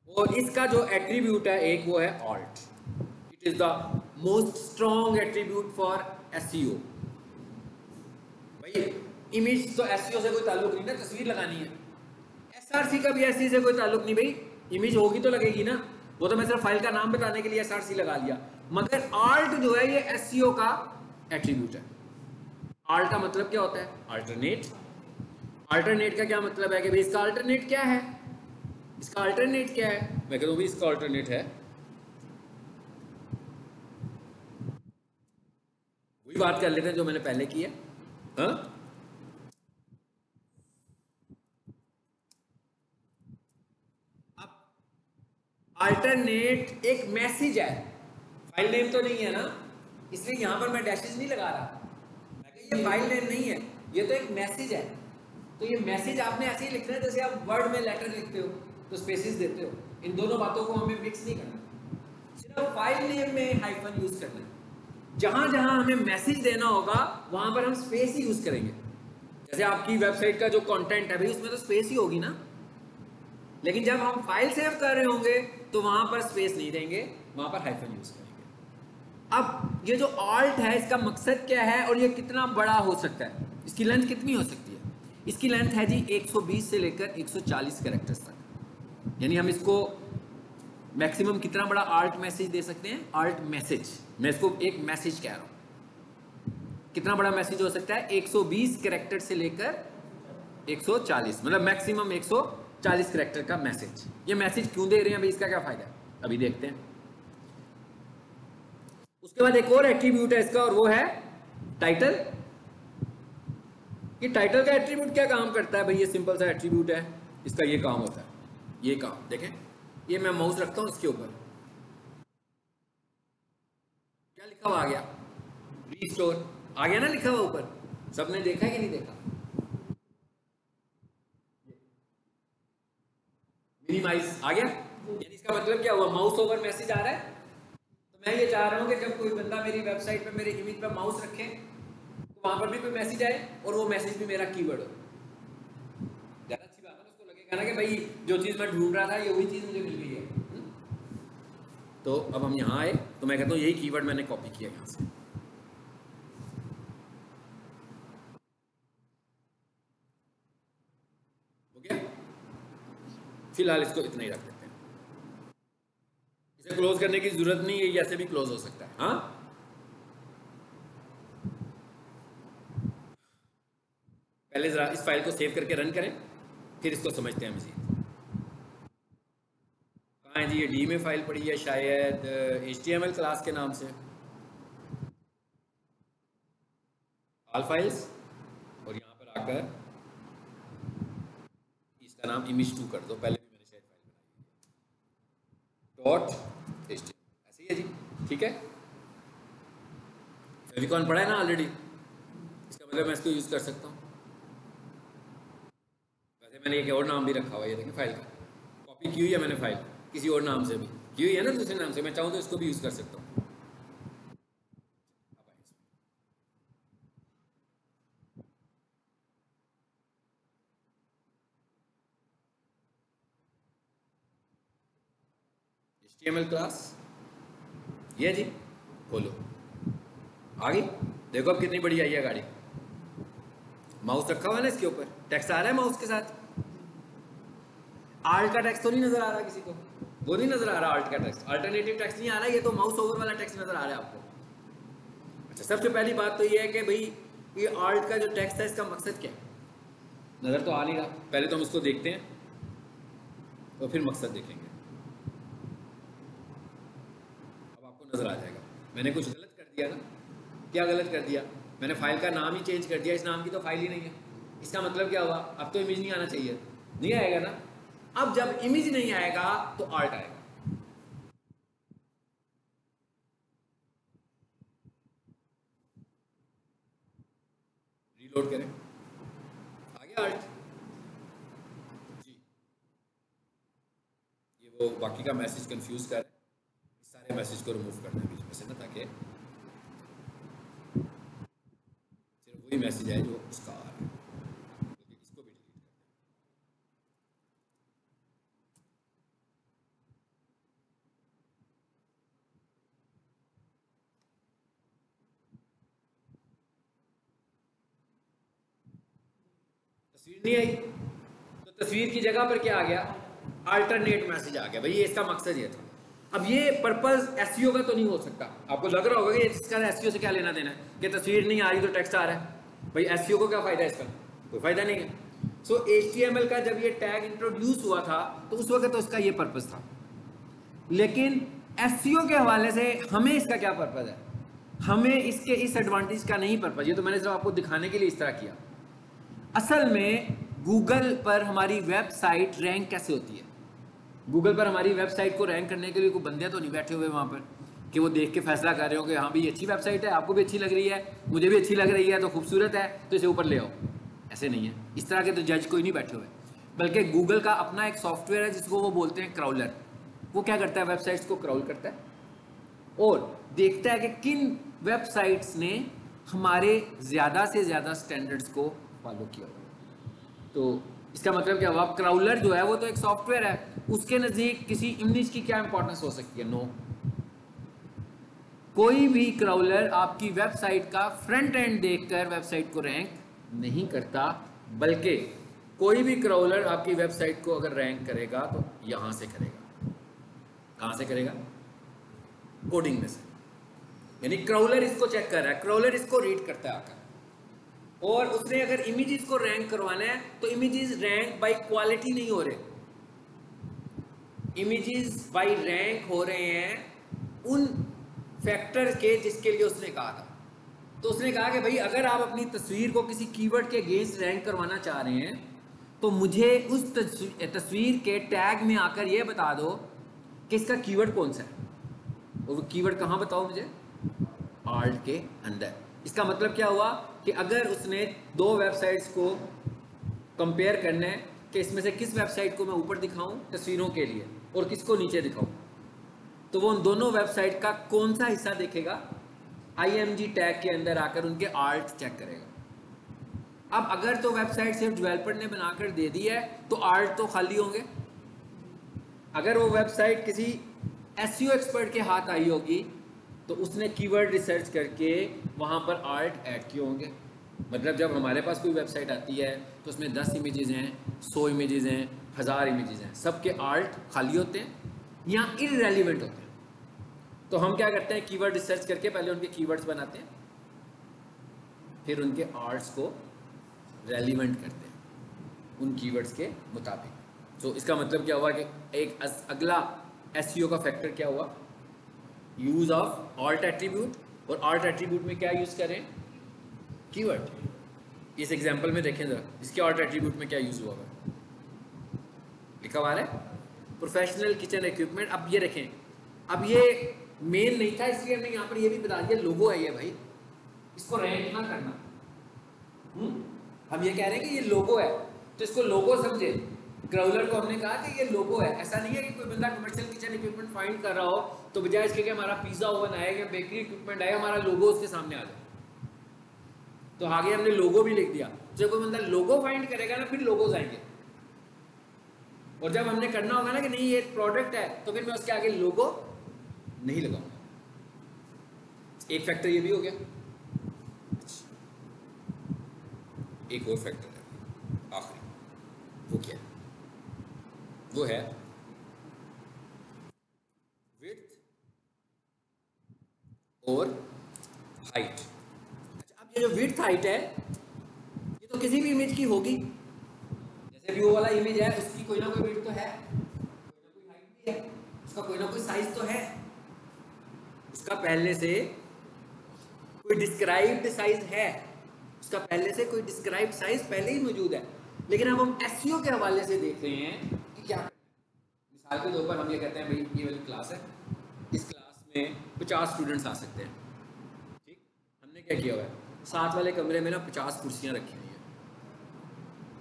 और इसका जो एट्रीब्यूट है एक, वो है alt. It is the most strong attribute for SEO. भाई इमेज तो एसईओ से कोई ताल्लुक नहीं ना, तस्वीर लगानी है। एसआरसी का भी एसई से कोई ताल्लुक नहीं भाई, इमेज होगी तो लगेगी ना, वो तो मैं सिर्फ फाइल का नाम बताने के लिए एसआरसी लगा लिया। मगर ऑल्ट जो है ये एसईओ का एट्रीब्यूट है। ऑल्ट का मतलब क्या होता है? अल्टरनेट। अल्टरनेट का क्या मतलब है कि भाई इसका अल्टरनेट क्या है, इसका अल्टरनेट क्या है? मैं कहता हूं भाई इसका अल्टरनेट है, वही बात कर लेते हैं जो मैंने पहले की है। हाँ, अल्टरनेट एक मैसेज है, फाइल नेम तो नहीं है ना, इसलिए यहां पर मैं डैशेज नहीं लगा रहा। ये फाइल नेम नहीं है, ये तो एक मैसेज है। तो ये मैसेज आपने ऐसे ही लिखना है जैसे आप वर्ड में लेटर लिखते हो तो स्पेसेस देते हो। इन दोनों बातों को हमें मिक्स नहीं करना, सिर्फ फाइल नेम में हाइफन यूज करना है। जहां जहां हमें मैसेज देना होगा वहां पर हम स्पेस ही यूज करेंगे। जैसे आपकी वेबसाइट का जो कंटेंट है भाई उसमें तो स्पेस ही होगी ना, लेकिन जब हम फाइल सेव कर रहे होंगे तो वहां पर स्पेस नहीं देंगे, वहां पर हाइफन यूज करेंगे। अब ये जो ऑल्ट है इसका मकसद क्या है और ये कितना बड़ा हो सकता है, इसकी लेंथ कितनी हो सकती है? इसकी लेंथ है जी 120 से लेकर 140 कैरेक्टर्स तक। यानी हम इसको मैक्सिमम कितना बड़ा आल्ट मैसेज दे सकते हैं? आल्ट मैसेज, मैं इसको एक मैसेज कह रहा हूं, कितना बड़ा मैसेज हो सकता है? 120 कैरेक्टर से लेकर 140, मतलब मैक्सिमम 140 कैरेक्टर का मैसेज। ये मैसेज क्यों दे रहे हैं भाई, इसका क्या फायदा है, अभी देखते हैं। उसके बाद एक और एट्रीब्यूट है इसका और वो है टाइटल। ये टाइटल का एट्रीब्यूट क्या काम करता है भाई? ये सिंपल सा एट्रीब्यूट है, इसका ये काम होता है, ये काम देखें, ये मैं माउस रखता हूं इसके ऊपर, क्या लिखा हुआ आ गया? रीस्टोर आ गया ना लिखा हुआ ऊपर, सबने देखा है कि नहीं देखा? मिनिमाइज आ गया, यानी इसका मतलब क्या हुआ? माउस ओवर मैसेज आ रहा है। तो मैं ये चाह रहा हूं कि जब कोई बंदा मेरी वेबसाइट पे मेरे इमेज पे माउस रखे तो वहां पर भी कोई मैसेज आए और वो मैसेज भी मेरा कीवर्ड हो। ज्यादा अच्छी बात है, उसको लगेगा ना कि भाई जो चीज मैं ढूंढ रहा था ये वही चीज मुझे मिल गई है। तो अब हम यहाँ आए तो मैं कहता हूँ यही कीवर्ड मैंने कॉपी किया यहाँ से, हो गया। फिलहाल इसको इतना ही रख देते हैं, इसे क्लोज करने की जरूरत नहीं है, ऐसे भी क्लोज हो सकता है। हाँ, पहले जरा इस फाइल को सेव करके रन करें, फिर इसको समझते हैं मजीद। कहाँ है जी? ये डी में फाइल पड़ी है शायद HTML क्लास के नाम से, ऑल फाइल्स, और यहाँ पर आकर इसका नाम image2 कर दो, पहले भी मैंने शायद फाइल बनाई है .html, ऐसे ही है जी, ठीक है। फेविकॉन पढ़ा है ना ऑलरेडी, इसका मतलब मैं इसको यूज कर सकता हूँ। वैसे मैंने एक और नाम भी रखा हुआ है, ये देखिए फाइल का कॉपी की हुई है मैंने, फाइल किसी और नाम से भी की हुई है ना, दूसरे नाम से, मैं चाहूँ तो इसको भी यूज कर सकता हूँ। HTML क्लास ये जी, खोलो, आ गई। देखो अब कितनी बड़ी आई है गाड़ी, माउस रखा हुआ है ना इसके ऊपर, टेक्स्ट आ रहा है माउस के साथ। आल्ट का टेक्स्ट तो नहीं नजर आ रहा किसी को? वो नहीं नजर आ रहा आल्ट का टेक्स्ट, अल्टरनेटिव टेक्स्ट नहीं आ रहा, ये तो माउस ओवर वाला टेक्स्ट नजर आ रहा है आपको। अच्छा, सबसे पहली बात तो ये है कि भाई ये आल्ट का जो टेक्स्ट है इसका मकसद क्या है? नजर तो आ नहीं रहा, पहले तो हम उसको देखते हैं तो फिर मकसद देखेंगे। अब आपको नजर आ जाएगा, मैंने कुछ गलत कर दिया ना। क्या गलत कर दिया? मैंने फाइल का नाम ही चेंज कर दिया, इस नाम की तो फाइल ही नहीं है। इसका मतलब क्या हुआ? अब तो इमेज नहीं आना चाहिए, नहीं आएगा ना। अब जब इमेज नहीं आएगा तो आल्ट आएगा। रीलोड करें, आ गया आल्ट जी। ये वो बाकी का मैसेज कंफ्यूज कर, इस सारे मैसेज को रिमूव करना है बीच में से ना, ताकि सिर्फ वही मैसेज आए जो उसका आ रहा है। इसको भी डिलीट तस्वीर नहीं आई, तो तस्वीर की जगह पर क्या आ गया, अल्टरनेट मैसेज आ गया। भाई ये इसका मकसद ये था। अब ये पर्पस एसईओ का तो नहीं हो सकता। आपको लग रहा होगा कि इसका एसईओ से क्या लेना देना है कि तस्वीर नहीं आ रही तो टेक्स्ट आ रहा है। भाई एसईओ को क्या फ़ायदा है इसका? कोई फ़ायदा नहीं है। सो HTML का जब ये टैग इंट्रोड्यूस हुआ था तो उस वक्त तो इसका ये पर्पस था, लेकिन एसईओ के हवाले से हमें इसका क्या पर्पस है? हमें इसके इस एडवांटेज का नहीं पर्पस। ये तो मैंने सिर्फ आपको दिखाने के लिए इस तरह किया। असल में गूगल पर हमारी वेबसाइट रैंक कैसे होती है? गूगल पर हमारी वेबसाइट को रैंक करने के लिए कोई बंदे तो नहीं बैठे हुए वहाँ पर कि वो देख के फैसला कर रहे हो कि हाँ भाई अच्छी वेबसाइट है, आपको भी अच्छी लग रही है, मुझे भी अच्छी लग रही है, तो खूबसूरत है, तो इसे ऊपर ले आओ। ऐसे नहीं है, इस तरह के तो जज कोई नहीं बैठे हुए। बल्कि गूगल का अपना एक सॉफ्टवेयर है जिसको वो बोलते हैं क्राउलर। वो क्या करता है? वेबसाइट्स को क्राउल करता है और देखता है कि किन वेबसाइट्स ने हमारे ज़्यादा से ज़्यादा स्टैंडर्ड्स को फॉलो किया। तो इसका मतलब क्या हुआ? क्राउलर जो है वो तो एक सॉफ्टवेयर है, उसके नज़दीक किसी इमेज की क्या इंपॉर्टेंस हो सकती है? नो। कोई भी क्राउलर आपकी वेबसाइट का फ्रंट एंड देखकर वेबसाइट को रैंक नहीं करता, बल्कि कोई भी क्राउलर आपकी वेबसाइट को अगर रैंक करेगा तो यहां से करेगा। कहां से करेगा? कोडिंग में से। यानी क्राउलर इसको चेक कर रहा है, क्राउलर इसको रीड करता है आकर, और उसने अगर इमेजेस को रैंक करवाना है तो इमेजेस रैंक बाय क्वालिटी नहीं हो रहे, इमेजेस बाय रैंक हो रहे हैं उन फैक्टर के जिसके लिए उसने कहा था। तो उसने कहा कि भाई अगर आप अपनी तस्वीर को किसी कीवर्ड के अगेंस्ट रैंक करवाना चाह रहे हैं तो मुझे उस तस्वीर के टैग में आकर यह बता दो कि इसका कीवर्ड कौन सा है, और वो कीवर्ड कहाँ बताओ मुझे? आल्ट के अंदर। इसका मतलब क्या हुआ कि अगर उसने दो वेबसाइट्स को कंपेयर करना है कि इसमें से किस वेबसाइट को मैं ऊपर दिखाऊं तस्वीरों के लिए और किसको नीचे दिखाऊं, तो वो उन दोनों वेबसाइट का कौन सा हिस्सा देखेगा? IMG टैग के अंदर आकर उनके आर्ट चेक करेगा। अब अगर तो वेबसाइट सिर्फ डेवलपर ने बनाकर दे दी है तो आर्ट तो खाली होंगे। अगर वो वेबसाइट किसी SEO एक्सपर्ट के हाथ आई होगी तो उसने कीवर्ड रिसर्च करके वहाँ पर आर्ट ऐड किए होंगे। मतलब जब हमारे पास कोई वेबसाइट आती है तो उसमें 10 इमेजेस हैं, 100 इमेजेस हैं, 1000 इमेजेस हैं, सबके आर्ट खाली होते हैं या इररेलेवेंट होते हैं। तो हम क्या करते हैं? कीवर्ड रिसर्च करके पहले उनके कीवर्ड्स बनाते हैं, फिर उनके आर्ट्स को रेलिवेंट करते हैं उन कीवर्ड्स के मुताबिक। तो इसका मतलब क्या हुआ कि एक अगला SEO का फैक्टर क्या हुआ? Use of alt attribute. और आल्ट एट्रीब्यूट में क्या यूज करें? कीवर्ड। इस एग्जांपल में देखें जरा, इसके आल्ट एट्रीब्यूट में क्या यूज हुआ है? लिखा हुआ है प्रोफेशनल किचन इक्विपमेंट। अब ये देखें, अब ये मेन नहीं था इसलिए हमने यहाँ पर ये भी बता दिया लोगो है ये, भाई इसको रैंक ना करना। हम ये कह रहे हैं कि ये लोगो है तो इसको लोगो समझे। क्राउलर को हमने कहा कि ये लोगो है। ऐसा नहीं है कि कोई बंदा कमर्शियल किचन इक्विपमेंट फाइंड कर रहा हो तो बजाय इसके कि हमारा पिज्जा ओवन आएगा या बेकरी इक्विपमेंट आएगा, हमारा लोगो उसके सामने आ जाए। तो आगे हमने लोगो भी लिख दिया। जब कोई बंदा लोगो फाइंड करेगा ना फिर लोगोज आएंगे, और जब हमने करना होगा ना कि नहीं ये प्रोडक्ट है तो फिर मैं उसके आगे लोगो नहीं लगाऊंगा। एक फैक्टर ये भी हो गया। एक और फैक्टर है आखिरी, वो क्या है? वो है विड्थ और हाइट। अच्छा, अब ये जो विड्थ हाइट है ये तो किसी भी इमेज की होगी। जैसे भी वो वाला इमेज है उसकी कोई ना कोई विड्थ तो है, कोई ना कोई हाइट भी है, उसका कोई ना कोई साइज तो है, उसका पहले से कोई डिस्क्राइब्ड साइज है, उसका पहले से कोई डिस्क्राइब्ड साइज पहले ही मौजूद है। लेकिन अब हम SEO के हवाले से देख रहे हैं कि क्या। मिसाल के तौर पर हम ये कहते हैं भाई ये वाली क्लास है, इस क्लास में 50 स्टूडेंट्स आ सकते हैं। ठीक, हमने क्या किया हुआ है? साथ वाले कमरे में ना 50 कुर्सियां रखी हुई हैं।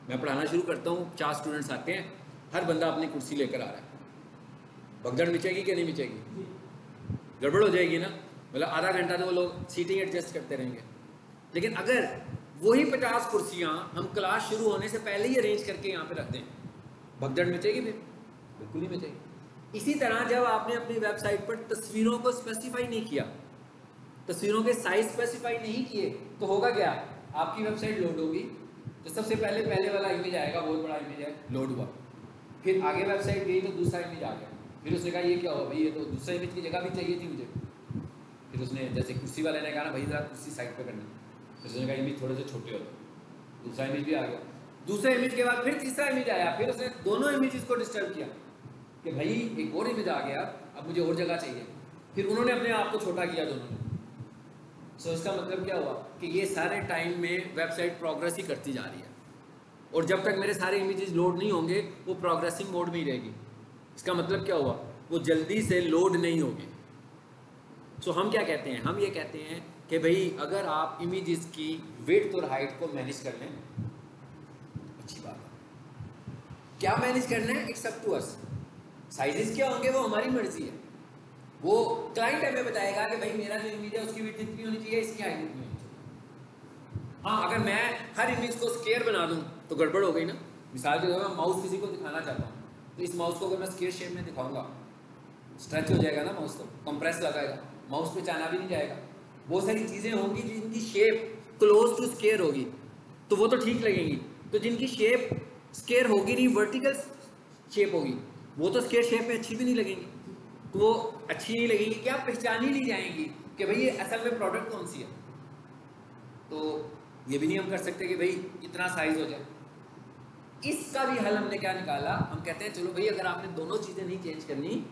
मैं पढ़ाना शुरू करता हूँ, 50 स्टूडेंट्स आते हैं, हर बंदा अपनी कुर्सी लेकर आ रहा है। भगदड़ मिचेगी कि नहीं मिचेगी? गड़बड़ हो जाएगी ना। मतलब आधा घंटा तो वो लोग सीटिंग एडजस्ट करते रहेंगे। लेकिन अगर वही 50 कुर्सियां हम क्लास शुरू होने से पहले ही अरेंज करके यहाँ पे रख दें, भगदड़ मचेगी? फिर बिल्कुल नहीं मचेगी। इसी तरह जब आपने अपनी वेबसाइट पर तस्वीरों को स्पेसिफाई नहीं किया, तस्वीरों के साइज स्पेसिफाई नहीं किए, तो होगा क्या? आपकी वेबसाइट लोड होगी तो सबसे पहले वाला इमेज आएगा, बहुत बड़ा इमेज है, लोड हुआ। फिर आगे वेबसाइट गई तो दूसरा इमेज आ गया। फिर उसने कहा ये क्या हुआ भाई, ये तो दूसरा इमेज की जगह भी चाहिए थी मुझे। फिर उसने जैसे कुर्सी वाले ने कहा ना भाई ज़रा कुर्सी साइड पे करनी, फिर उसने कहा इमेज थोड़े से छोटे होते, दूसरा इमेज भी आ गया। दूसरे इमेज के बाद फिर तीसरा इमेज आया, फिर उसने दोनों इमेजेस को डिस्टर्ब किया कि भाई एक और इमेज आ गया, अब मुझे और जगह चाहिए। फिर उन्होंने अपने आप को छोटा किया दोनों ने। सो इसका मतलब क्या हुआ कि ये सारे टाइम में वेबसाइट प्रोग्रेस ही करती जा रही है, और जब तक मेरे सारे इमेजेस लोड नहीं होंगे वो प्रोग्रेसिंग मोड में ही रहेगी। इसका मतलब क्या हुआ, वो जल्दी से लोड नहीं होगी। सो हम क्या कहते हैं, हम ये कहते हैं कि भाई अगर आप इमेजेस की विड्थ और हाइट को मैनेज कर लें, अच्छी बात है। क्या मैनेज करना है, it's up to us. Sizes क्या होंगे वो हमारी मर्जी है, वो क्लाइंट हमें बताएगा कि भाई मेरा जो इमेज है उसकी विड्थ इतनी होनी चाहिए, इसकी हाइट इतनी होनी चाहिए। हाँ, अगर मैं हर इमेज को स्क्वायर बना दूं तो गड़बड़ हो गई ना। मिसाल के तौर पर माउस किसी को दिखाना चाहता हूँ, तो इस माउस को अगर मैं स्क्वायर शेप में दिखाऊंगा, स्ट्रेच हो जाएगा ना माउस, तो कंप्रेस लगाएगा, माउस पे चाना भी नहीं जाएगा। बहुत सारी चीज़ें होंगी जिनकी शेप क्लोज टू स्क्वायर होगी तो वो तो ठीक लगेंगी, तो जिनकी शेप स्क्वायर होगी नहीं, वर्टिकल शेप होगी, वो तो स्क्वायर शेप में अच्छी भी नहीं लगेंगी। तो वो अच्छी नहीं लगेगी कि आप पहचान ही नहीं जाएंगी कि भाई ये असल में प्रोडक्ट कौन सी है। तो ये भी नहीं हम कर सकते कि भाई इतना साइज हो जाए। इसका भी हल हमने क्या निकाला, हम कहते हैं चलो भाई अगर आपने दोनों चीज़ें नहीं चेंज करनी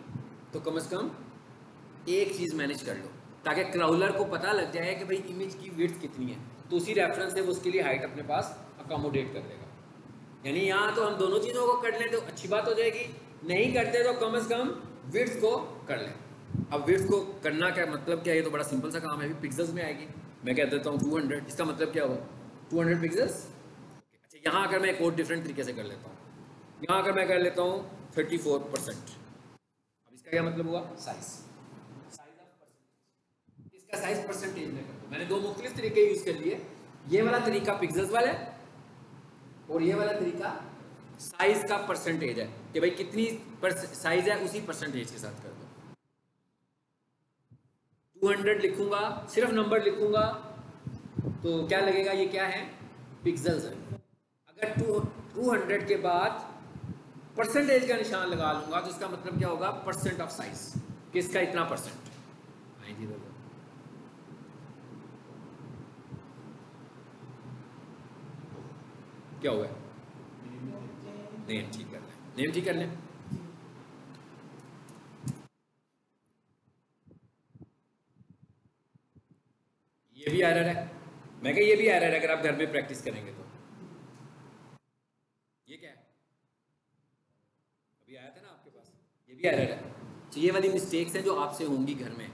तो कम से कम एक चीज़ मैनेज कर लो, ताकि क्राउलर को पता लग जाए कि भाई इमेज की विड्थ कितनी है, तो उसी रेफरेंस से वो उसके लिए हाइट अपने पास अकोमोडेट कर देगा। यानी यहाँ तो हम दोनों चीज़ों को कर लें तो अच्छी बात हो जाएगी, नहीं करते तो कम से कम विड्थ को कर लें। अब विड्थ को करना क्या मतलब क्या है, ये तो बड़ा सिंपल सा काम है, अभी पिक्सल्स में आएगी। मैं कह देता हूँ 200, इसका मतलब क्या हुआ 200 पिक्सल्स। अच्छा, यहाँ अगर मैं एक और डिफरेंट तरीके से कर लेता हूँ, यहाँ अगर मैं कर लेता हूँ 34%, अब इसका क्या मतलब हुआ, साइज इसका साइज परसेंटेज में कर दो। मैंने दो मुख्तलिफ तरीके यूज कर लिए, ये वाला तरीका पिक्सल्स वाला है और ये वाला तरीका साइज का परसेंटेज है कि भाई कितनी साइज है उसी परसेंटेज के साथ कर दो। 200 लिखूंगा, सिर्फ नंबर लिखूंगा तो क्या लगेगा, ये क्या है, पिक्सल्स है। अगर 200 के बाद परसेंटेज का निशान लगा लूंगा तो इसका मतलब क्या होगा, परसेंट ऑफ साइज, किसका इतना परसेंट। क्या हुआ, नेम ठीक कर लें, नेम ठीक कर लें। ये भी एरर है, मैं कह ये भी एरर है अगर आप घर में प्रैक्टिस करेंगे तो। ये क्या है, अभी आया था ना आपके पास, ये भी एरर है। तो ये वाली मिस्टेक्स हैं जो आपसे होंगी घर में।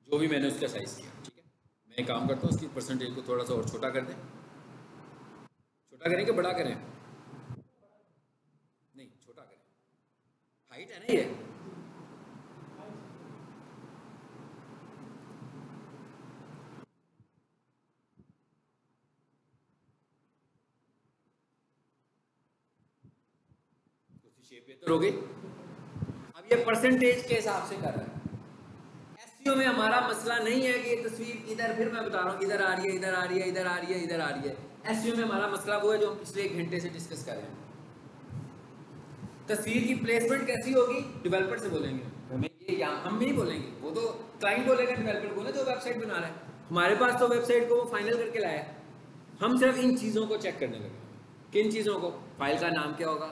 जो भी मैंने उसका साइज किया, ठीक है, मैं एक काम करता हूँ उसकी परसेंटेज को थोड़ा सा और छोटा कर दें। छोटा करें कि बड़ा करें, नहीं छोटा करें, हाइट है ना ये, शेप बेहतर हो गई। अब ये परसेंटेज के हिसाब से कर रहा है। एसईओ में हमारा मसला नहीं है कि ये तस्वीर इधर, फिर मैं बता रहा हूँ इधर आ रही है, इधर आ रही है, इधर आ रही है, इधर आ रही है। एसईओ में हमारा मसला वो है जो हम पिछले 1 घंटे से डिस्कस कर रहे हैं। तस्वीर की प्लेसमेंट कैसी होगी, डेवलपर से बोलेंगे, हमें ये या हम नहीं बोलेंगे, वो तो क्लाइंट बोलेगा, डेवलपर बोले जो वेबसाइट बना रहा है। हमारे पास तो वेबसाइट को वो फाइनल करके लाया है, हम सिर्फ इन चीज़ों को चेक करने लगे। किन चीज़ों को, फाइल का नाम क्या होगा,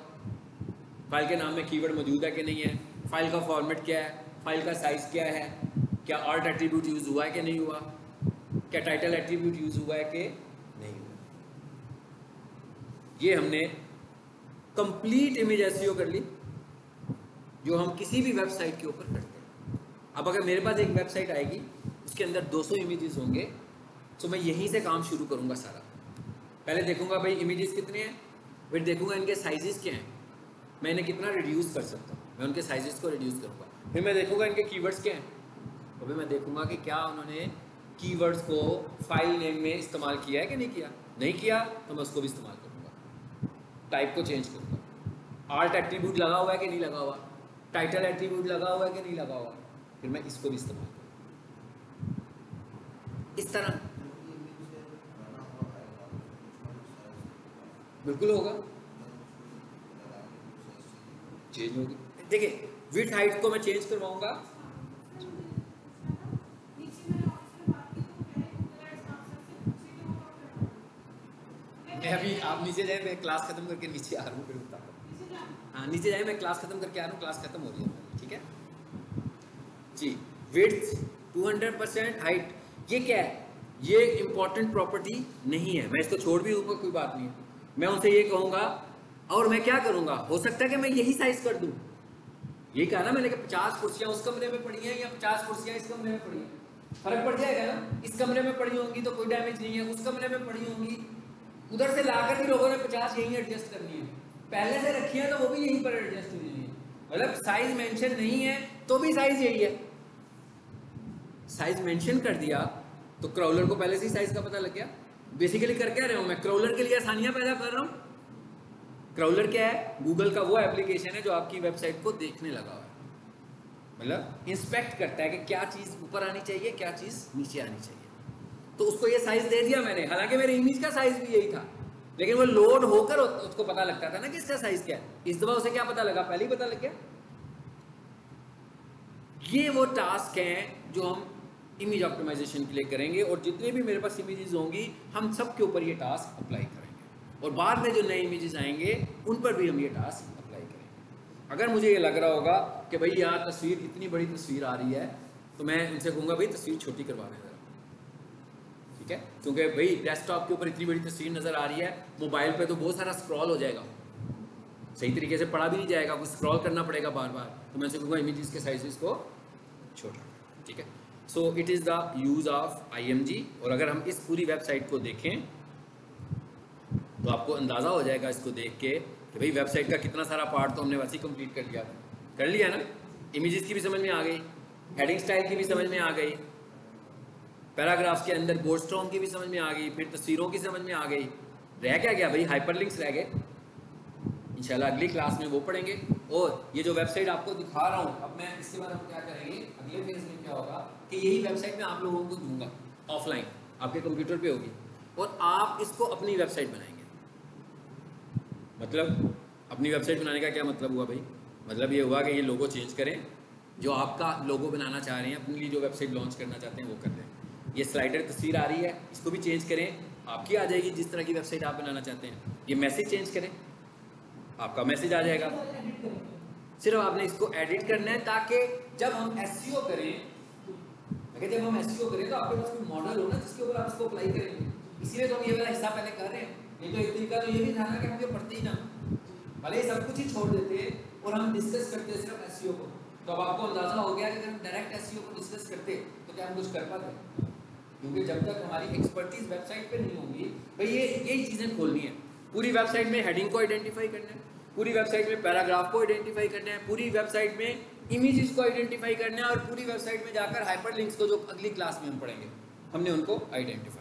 फाइल के नाम में कीवर्ड मौजूद है कि नहीं है, फाइल का फॉर्मेट क्या है, फाइल का साइज़ क्या है, क्या आर्ट एट्रीब्यूट यूज़ हुआ है कि नहीं हुआ, क्या टाइटल एट्रीब्यूट यूज़ हुआ है कि नहीं हुआ। ये हमने कंप्लीट इमेज एसईओ कर ली जो हम किसी भी वेबसाइट के ऊपर करते हैं। अब अगर मेरे पास एक वेबसाइट आएगी उसके अंदर 200 इमेजेस होंगे, तो मैं यहीं से काम शुरू करूंगा सारा। पहले देखूंगा भाई इमेजेस कितने हैं, फिर देखूंगा इनके साइजेस क्या हैं, मैं इन्हें कितना रिड्यूस कर सकता हूँ, मैं उनके साइजेस को रिड्यूस करूँगा। फिर मैं देखूंगा इनके कीवर्ड्स क्या हैं, और फिर मैं देखूंगा कि क्या उन्होंने कीवर्ड्स को फाइल नेम में इस्तेमाल किया है कि नहीं किया? नहीं किया तो मैं उसको भी इस्तेमाल करूँगा, टाइप को चेंज करूँगा। आर्ट एट्रीब्यूट लगा हुआ है कि नहीं लगा हुआ, टाइटल एट्रीब्यूट लगा हुआ है कि नहीं लगा हुआ, फिर मैं इसको भी इस्तेमाल करूँगा। इस तरह बिल्कुल होगा, चेंज होगी। देखिए विड्थ हाइट को मैं चेंज करवाऊंगा, मैं अभी आप नीचे जाए, मैं क्लास खत्म करके नीचे आ रहा हूँ, फिर बताता हूँ। हाँ नीचे जाए, मैं क्लास खत्म करके आ रहा हूँ, क्लास खत्म हो रही है, ठीक है जी। विड्थ 200%, हाइट ये क्या है, ये इंपॉर्टेंट प्रॉपर्टी नहीं है, मैं इसको छोड़ भी दूंगा कोई बात नहीं है। मैं उनसे ये कहूँगा और मैं क्या करूँगा, हो सकता है कि मैं यही साइज कर दूँ। ये कहा ना मैंने कि 50 कुर्सियाँ उस कमरे में पड़ी हैं या 50 कुर्सियाँ इस कमरे में पड़ी हैं, फर्क पड़ जाएगा ना। इस कमरे में पड़ी होंगी तो कोई डैमेज नहीं है, उस कमरे में पड़ी होंगी उधर से लाकर भी लोगों ने 50 यहीं एडजस्ट करनी है, पहले से रखी है तो वो भी यहीं पर एडजस्ट हुई है। मतलब साइज मेंशन नहीं है तो भी साइज यही है, साइज मेंशन कर दिया तो क्राउलर को पहले से ही साइज का पता लग गया। बेसिकली कर क्या रहा हूं मैं, क्राउलर के लिए आसानियां पैदा कर रहा हूं। क्राउलर क्या है, गूगल का वो एप्लीकेशन है जो आपकी वेबसाइट को देखने लगा हुआ है, मतलब इंस्पेक्ट करता है कि क्या चीज ऊपर आनी चाहिए, क्या चीज नीचे आनी चाहिए। तो उसको ये साइज दे दिया मैंने, हालांकि मेरे इमेज का साइज भी यही था, लेकिन वो लोड होकर उसको पता लगता था ना कि इसका साइज क्या है। इस दफा उसे क्या पता लगा, पहले ही पता लग गया। ये वो टास्क हैं जो हम इमेज ऑप्टिमाइजेशन के लिए करेंगे, और जितने भी मेरे पास इमेजेस होंगी हम सब के ऊपर ये टास्क अप्लाई करेंगे, और बाद में जो नए इमेजेस आएंगे उन पर भी हम ये टास्क अप्लाई करेंगे। अगर मुझे ये लग रहा होगा कि भाई यहाँ तस्वीर इतनी बड़ी तस्वीर आ रही है, तो मैं उनसे कहूँगा भाई तस्वीर छोटी करवा दें जरा, ठीक है, क्योंकि भाई डेस्कटॉप के ऊपर इतनी बड़ी तस्वीर नज़र आ रही है, मोबाइल पे तो बहुत सारा स्क्रॉल हो जाएगा, सही तरीके से पढ़ा भी नहीं जाएगा, कुछ स्क्रॉल करना पड़ेगा बार बार। तो मैं उनसे कहूँगा इमेजेस के साइजेस को छोटा, ठीक है। So it is the use of IMG। और अगर हम इस पूरी वेबसाइट को देखें तो आपको अंदाज़ा हो जाएगा इसको देख के कि भाई वेबसाइट का कितना सारा पार्ट तो हमने वैसे ही कंप्लीट कर लिया ना। इमेजेस की भी समझ में आ गई, हेडिंग स्टाइल की भी समझ में आ गई, पैराग्राफ्स के अंदर बोर्डस्टॉर्म की भी समझ में आ गई, फिर तस्वीरों की समझ में आ गई। रह क्या गया भाई, हाइपरलिंक्स रह गए। इंशाल्लाह अगली क्लास में वो पढ़ेंगे। और ये जो वेबसाइट आपको दिखा रहा हूँ, अब मैं इसके बाद हम क्या करेंगे, अगले फेज में क्या होगा कि यही वेबसाइट मैं आप लोगों को दूंगा ऑफलाइन, आपके कंप्यूटर पे होगी, और आप इसको अपनी वेबसाइट बनाएंगे। मतलब अपनी वेबसाइट बनाने का क्या मतलब हुआ भाई, मतलब ये हुआ कि ये लोगो चेंज करें, जो आपका लोगो बनाना चाह रहे हैं अपने लिए, जो वेबसाइट लॉन्च करना चाहते हैं वो कर दें। ये स्लाइडर तस्वीर आ रही है, इसको भी चेंज करें, आपकी आ जाएगी जिस तरह की वेबसाइट आप बनाना चाहते हैं। ये मैसेज चेंज करें, आपका मैसेज आ जाएगा। सिर्फ आपने इसको एडिट करना है, ताकि जब हम SEO करें, जब हम SEO करें तो आपके पास कोई मॉडल हो ना जिसके ऊपर आप इसको अप्लाई करेंगे। इसीलिए तो हम ये वाला हिस्सा पहले कर रहे हैं। नहीं तो एक तरीका तो ये भी था ना कि हम ये पढ़ते ही ना, भले ही सब कुछ ही छोड़ देते और हम डिस्कस करते सिर्फ SEO को। तो अब आपको अंदाजा हो गया कि अगर हम डायरेक्ट SEO को डिस्कस करते तो क्या हम कुछ कर पाते, क्योंकि जब तक हमारी एक्सपर्टीज वेबसाइट पे नहीं होगी भाई, ये यही चीज़ें खोलनी है। पूरी वेबसाइट में हेडिंग को आइडेंटिफाई करना है, पूरी वेबसाइट में पैराग्राफ को आइडेंटिफाई करना है, पूरी वेबसाइट में इमेजेस को आइडेंटिफाई करना है, और पूरी वेबसाइट में जाकर हाइपरलिंक्स को जो अगली क्लास में हम पढ़ेंगे हमने उनको आइडेंटिफाई